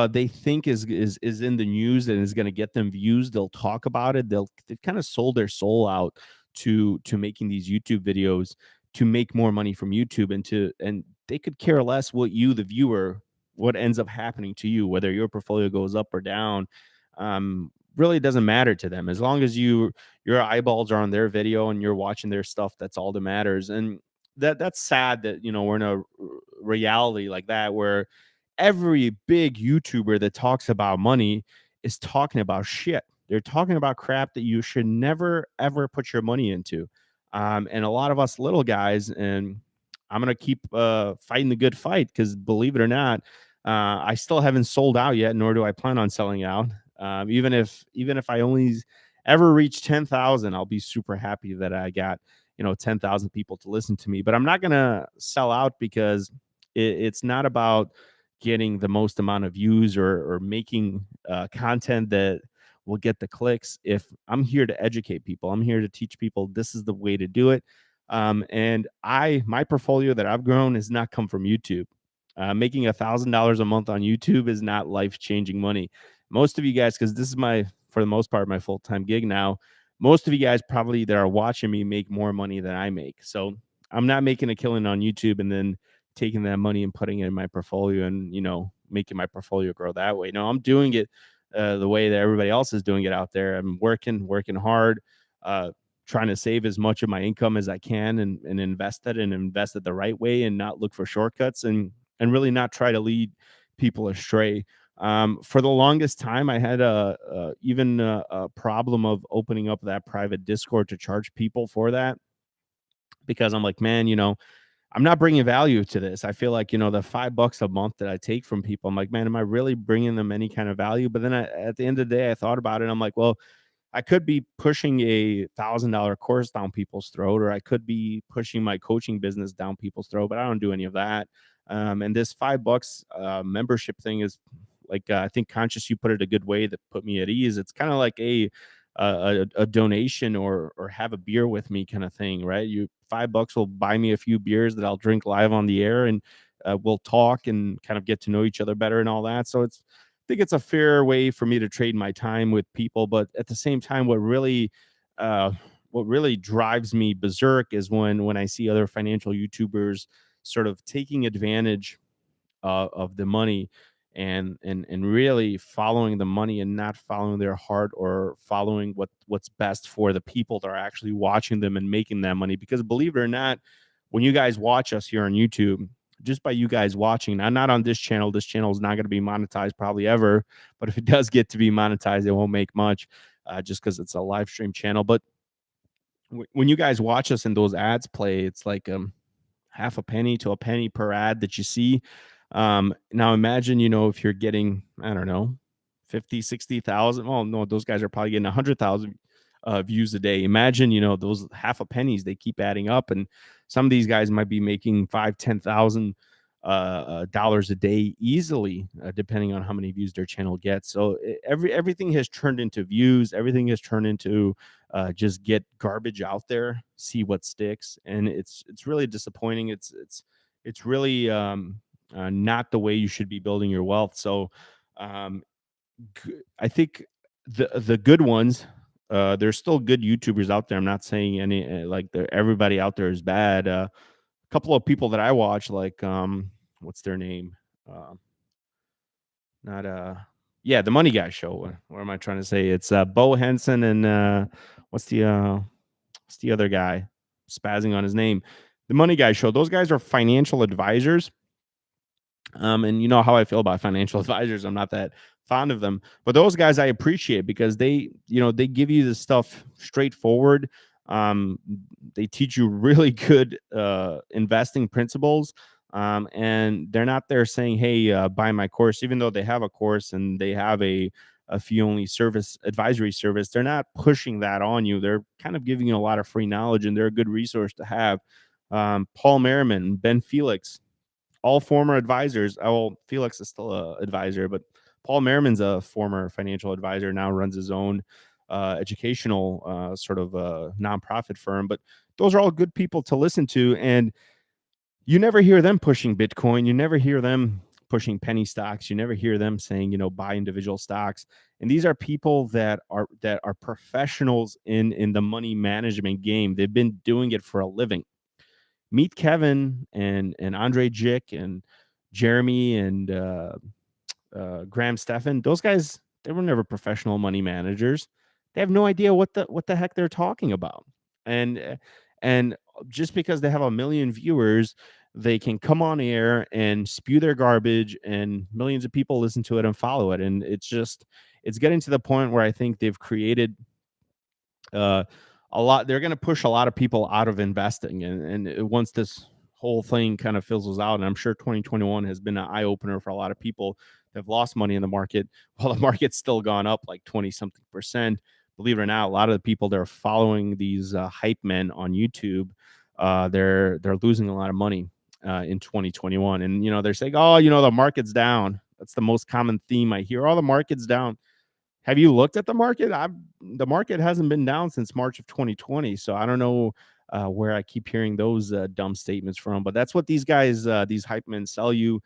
they think is in the news and is going to get them views. They'll talk about it. They've kind of sold their soul out to making these YouTube videos to make more money from YouTube and they could care less what you, the viewer, what ends up happening to you, whether your portfolio goes up or down. Really doesn't matter to them as long as your eyeballs are on their video and you're watching their stuff. That's all that matters. And that's sad that we're in a reality like that where every big YouTuber that talks about money is talking about shit. They're talking about crap that you should never ever put your money into. And a lot of us little guys, and I'm gonna keep fighting the good fight because believe it or not, I still haven't sold out yet, nor do I plan on selling out. Even if I only ever reach 10,000, I'll be super happy that I got 10,000 people to listen to me. But I'm not gonna sell out because it's not about getting the most amount of views or making content that will get the clicks. If I'm here to educate people, I'm here to teach people this is the way to do it. And my portfolio that I've grown has not come from YouTube. Making $1,000 a month on YouTube is not life-changing money. Most of you guys, because this is for the most part, my full-time gig now. Most of you guys probably that are watching me make more money than I make. So I'm not making a killing on YouTube and then taking that money and putting it in my portfolio and making my portfolio grow that way. No, I'm doing it the way that everybody else is doing it out there. I'm working hard, trying to save as much of my income as I can and invest it the right way and not look for shortcuts and really not try to lead people astray. For the longest time, I had a problem of opening up that private Discord to charge people for that because I'm like, man, I'm not bringing value to this. I feel like, the $5 a month that I take from people, I'm like, man, am I really bringing them any kind of value? But then at the end of the day, I thought about it. I'm like, well, I could be pushing a $1,000 course down people's throat, or I could be pushing my coaching business down people's throat, but I don't do any of that. And this $5 membership thing is like, I think Conscious, you put it a good way that put me at ease. It's kind of like a donation or have a beer with me kind of thing, right? You $5 will buy me a few beers that I'll drink live on the air, and we'll talk and kind of get to know each other better and all that. So I think it's a fair way for me to trade my time with people. But at the same time, what really drives me berserk is when I see other financial YouTubers sort of taking advantage of the money and really following the money and not following their heart or following what's best for the people that are actually watching them and making that money. Because believe it or not, when you guys watch us here on YouTube, just by you guys watching, I'm not on this channel is not going to be monetized probably ever, but if it does get to be monetized, it won't make much, just because it's a live stream channel. But when you guys watch us and those ads play, it's like half a penny to a penny per ad that you see. Now imagine, if you're getting, I don't know, 50, 60,000. Well, no, those guys are probably getting 100,000 views a day. Imagine, those half a pennies, they keep adding up. And some of these guys might be making 5, 10,000 dollars a day easily, depending on how many views their channel gets. So everything has turned into views. Everything has turned into just get garbage out there, see what sticks, and it's really disappointing. It's really not the way you should be building your wealth. So um, I think the good ones, there's still good YouTubers out there. I'm not saying any like everybody out there is bad. A couple of people that I watch, like what's their name? Uh, not yeah, the Money Guy Show. What am I trying to say? It's Bo Henson and what's the what's the other guy? Spazzing on his name. The Money Guy Show. Those guys are financial advisors. And you know how I feel about financial advisors. I'm not that fond of them, but those guys I appreciate because they give you the stuff straightforward. Um, they teach you really good investing principles. And they're not there saying, "Hey, buy my course," even though they have a course and they have a fee only service advisory service. They're not pushing that on you. They're kind of giving you a lot of free knowledge, and they're a good resource to have. Paul Merriman, Ben Felix, all former advisors. Oh, Felix is still a advisor, but Paul Merriman's a former financial advisor, now runs his own educational sort of nonprofit firm. But those are all good people to listen to, and you never hear them pushing Bitcoin. You never hear them pushing penny stocks. You never hear them saying, buy individual stocks. And these are people that are professionals in the money management game. They've been doing it for a living. Meet Kevin and Andre Jick and Jeremy and Graham Stephan. Those guys, they were never professional money managers. They have no idea what the heck they're talking about. And just because they have a million viewers, they can come on air and spew their garbage, and millions of people listen to it and follow it. And it's getting to the point where I think they've created uh, a lot. They're going to push a lot of people out of investing, and once this whole thing kind of fizzles out, and I'm sure 2021 has been an eye opener for a lot of people that have lost money in the market, while the market's still gone up like 20 something percent. Believe it or not, a lot of the people that are following these hype men on YouTube, they're losing a lot of money in 2021. And they're saying, oh, the market's down. That's the most common theme I hear. Oh, the market's down. Have you looked at the market? The market hasn't been down since March of 2020. So I don't know where I keep hearing those dumb statements from, but that's what these guys, these hype men sell you.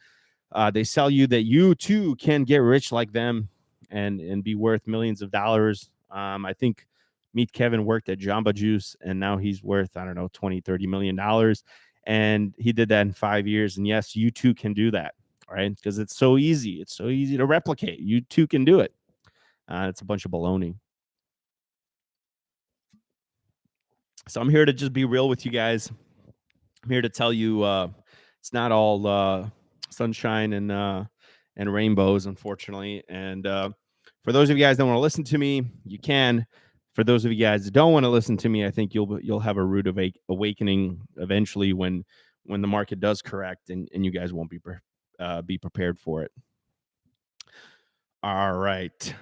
They sell you that you too can get rich like them and be worth millions of dollars. I think Meet Kevin worked at Jamba Juice, and now he's worth, I don't know, 20, $30 million. And he did that in 5 years. And yes, you too can do that, right? Because it's so easy. It's so easy to replicate. You too can do it. It's a bunch of baloney. So I'm here to just be real with you guys. I'm here to tell you it's not all sunshine and rainbows, unfortunately. And for those of you guys that want to listen to me, you can. For those of you guys that don't want to listen to me, I think you'll have a rude awakening eventually when the market does correct, and you guys won't be prepared for it. All right.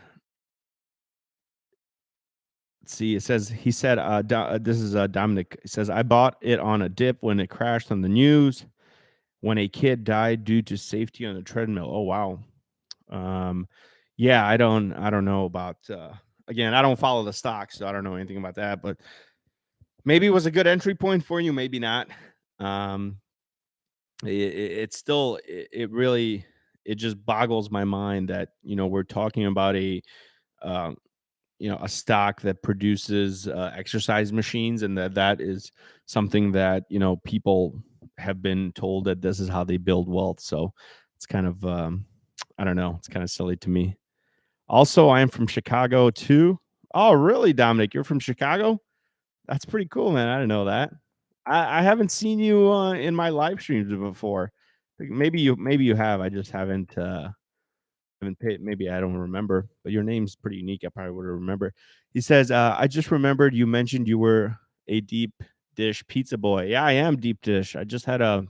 See, it says he said this is Dominic. It says I bought it on a dip when it crashed on the news when a kid died due to safety on the treadmill. Oh wow. Yeah, I don't know about again, I don't follow the stocks, so I don't know anything about that, but maybe it was a good entry point for you, maybe not. um it's still it really, it just boggles my mind that we're talking about um a stock that produces exercise machines, and that is something that people have been told that this is how they build wealth. So it's kind of I don't know. It's kind of silly to me. Also, I am from Chicago too. Oh, really, Dominic? You're from Chicago? That's pretty cool, man. I didn't know that. I haven't seen you in my live streams before. Maybe you have. I just haven't paid. Maybe I don't remember. But your name's pretty unique. I probably would have remembered. He says, "I just remembered you mentioned you were a deep dish pizza boy. Yeah, I am deep dish. I just had a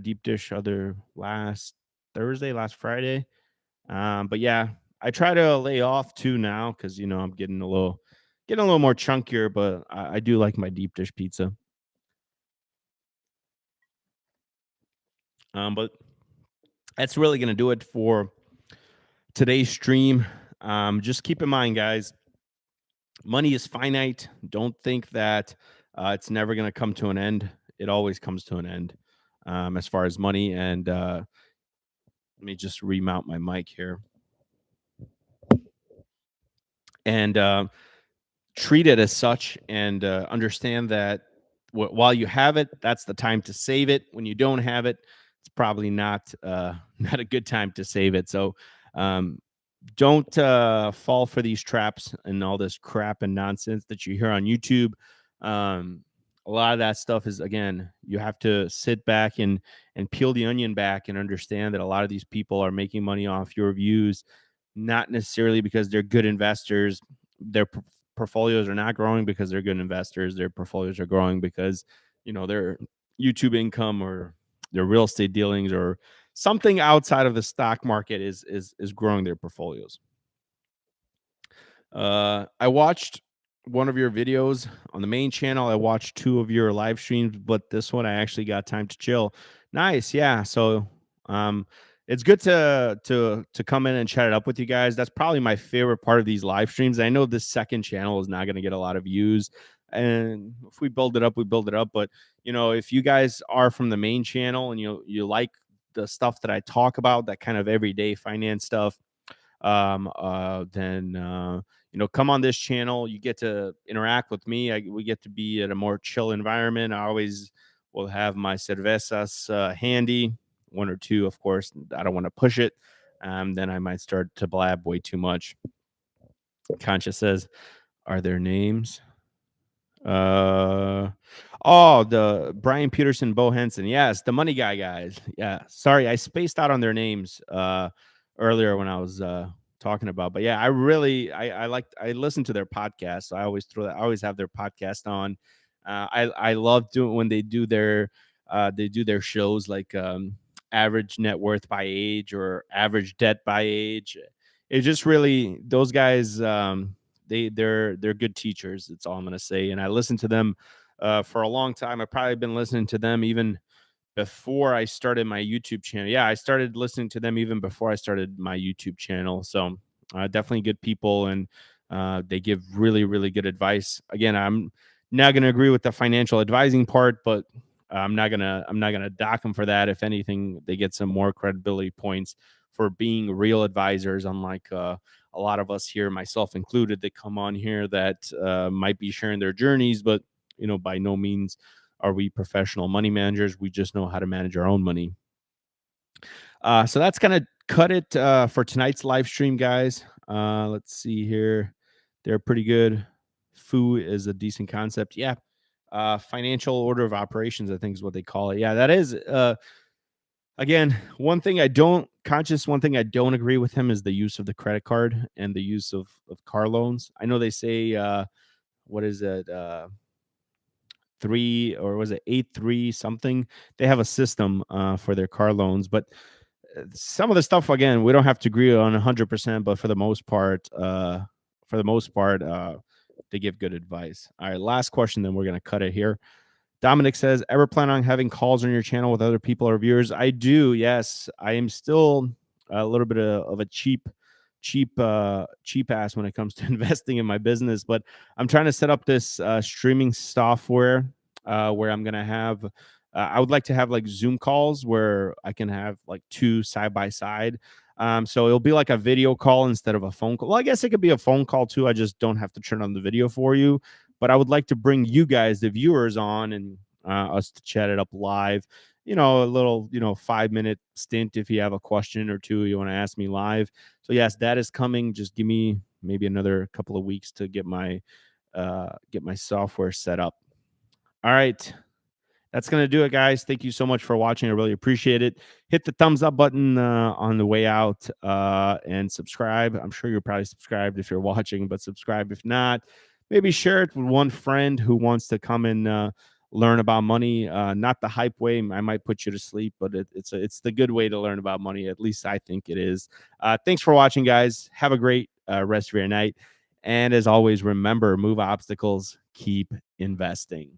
deep dish other last Thursday, last Friday. But yeah, I try to lay off too now because I'm getting a little more chunkier, but I do like my deep dish pizza. But that's really gonna do it for today's stream. Just keep in mind, guys, money is finite. Don't think that it's never gonna come to an end. It always comes to an end. As far as money, and let me just remount my mic here. And treat it as such, and understand that while you have it, that's the time to save it. When you don't have it, it's probably not not a good time to save it. So um, don't fall for these traps and all this crap and nonsense that you hear on YouTube. Um, a lot of that stuff is, again, you have to sit back and peel the onion back and understand that a lot of these people are making money off your views, not necessarily because they're good investors. Their portfolios are not growing because they're good investors. Their portfolios are growing because their YouTube income or their real estate dealings or something outside of the stock market is growing their portfolios. I watched one of your videos on the main channel. I watched two of your live streams, but this one I actually got time to chill. Nice, yeah. So, um, it's good to come in and chat it up with you guys. That's probably my favorite part of these live streams. I know this second channel is not going to get a lot of views, and if we build it up, we build it up. But if you guys are from the main channel and you like the stuff that I talk about, that kind of everyday finance stuff, then come on this channel. You get to interact with me. We get to be at a more chill environment. I always will have my cervezas handy, one or two, of course. I don't want to push it. Then I might start to blab way too much. Concha says, "Are there names?" Uh, oh, the Brian Peterson, Bo Henson. Yes, the money guy guys. Yeah, sorry, I spaced out on their names earlier when I was talking about. But yeah, I listen to their podcast. So I always I always have their podcast on. I love doing when they do their shows like average net worth by age or average debt by age. It just really, those guys. They're good teachers. That's all I'm gonna say. And I listened to them for a long time. I've probably been listening to them even before I started my YouTube channel. Yeah, I started listening to them even before I started my YouTube channel. So definitely good people, and they give really, really good advice. Again, I'm not going to agree with the financial advising part, but I'm not gonna dock them for that. If anything, they get some more credibility points for being real advisors, unlike a lot of us here, myself included, that come on here that might be sharing their journeys, but by no means are we professional money managers. We just know how to manage our own money. So that's gonna cut it for tonight's live stream, guys. Let's see here. They're pretty good. Foo is a decent concept. Yeah. Financial order of operations, I think is what they call it. Yeah, that is again, one thing I don't agree with him is the use of the credit card and the use of car loans. I know they say what is it, three, or was it 8-3 something? They have a system for their car loans, but some of the stuff, again, we don't have to agree on 100%, but for the most part, they give good advice. All right, last question, then we're gonna cut it here. Dominic says, ever plan on having calls on your channel with other people or viewers? I do. Yes, I am still a little bit of a cheap ass when it comes to investing in my business, but I'm trying to set up this streaming software where I'm gonna have. I would like to have like Zoom calls where I can have like two side by side. So it'll be like a video call instead of a phone call. Well, I guess it could be a phone call too. I just don't have to turn on the video for you. But I would like to bring you guys, the viewers, on and us to chat it up live a little, 5-minute stint if you have a question or two you want to ask me live. So yes, that is coming. Just give me maybe another couple of weeks to get my software set up. All right. That's going to do it, guys. Thank you so much for watching. I really appreciate it. Hit the thumbs up button on the way out and subscribe. I'm sure you're probably subscribed if you're watching, but subscribe if not. Maybe share it with one friend who wants to come and learn about money. Not the hype way. I might put you to sleep, but it's the good way to learn about money. At least I think it is. Thanks for watching, guys. Have a great rest of your night. And as always, remember, move obstacles, keep investing.